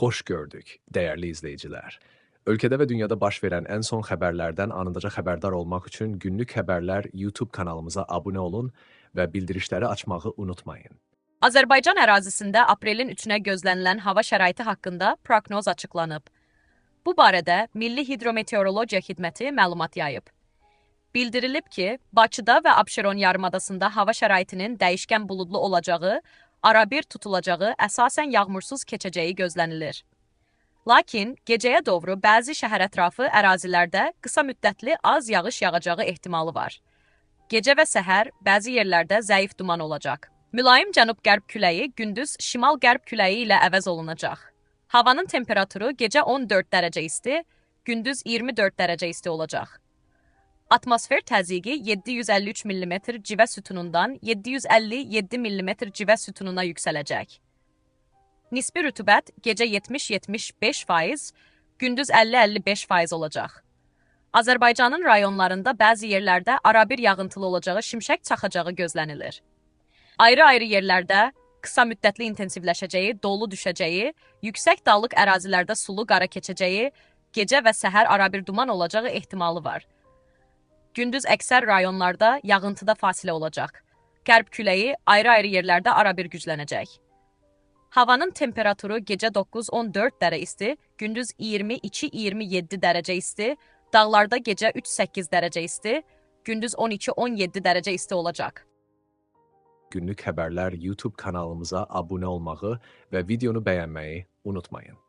Hoş gördük, değerli izleyiciler. Ülkede ve dünyada baş verən ən son xəbərlərdən anındaca xəbərdar olmaq üçün Günlük Xəbərlər YouTube kanalımıza abunə olun və bildirişləri açmağı unutmayın. Azərbaycan ərazisində aprelin 3-nə gözlənilən hava şəraiti haqqında proqnoz açıqlanıb. Bu barədə Milli Hidrometeorologiya Xidməti məlumat yayıb. Bildirilib ki, Bakıda və Abşeron yarımadasında hava şəraitinin dəyişkən buludlu olacağı, arabir tutulacağı, əsasən yağmursuz keçəcəyi gözlənilir. Lakin gecəyə doğru bəzi şəhər ətrafı ərazilərdə qısa müddətli az yağış yağacağı ehtimalı var. Gecə və səhər bəzi yerlərdə zəif duman olacaq. Mülayim cənub-qərb küləyi gündüz şimal-qərb küləyi ilə əvəz olunacaq. Havanın temperaturu gecə 14 dərəcə isti, gündüz 24 dərəcə isti olacaq. Atmosfer təzyiqi 753 mm civə sütunundan 757 mm civə sütununa yüksələcək. Nisbi rütubət gecə 70-75%, gündüz 50-55% olacaq. Azərbaycanın rayonlarında bəzi yerlərdə arabir yağıntılı olacağı, şimşək çaxacağı gözlənilir. Ayrı-ayrı yerlərdə qısa müddətli intensivləşəcəyi, dolu düşəcəyi, yüksək dağlıq ərazilərdə sulu qara keçəcəyi, gecə və səhər arabir duman olacağı ehtimalı var. Gündüz əksər rayonlarda yağıntıda fasilə olacaq. Qərb küləyi ayrı-ayrı yerlərdə arabir güclənəcək. Havanın temperaturu gecə 9-14 dərəcə isti, gündüz 22-27 dərəcə isti, dağlarda gecə 3-8 dərəcə isti, gündüz 12-17 dərəcə isti olacaq. Günlük Xəbərlər YouTube kanalımıza abunə olmağı və videonu bəyənməyi unutmayın.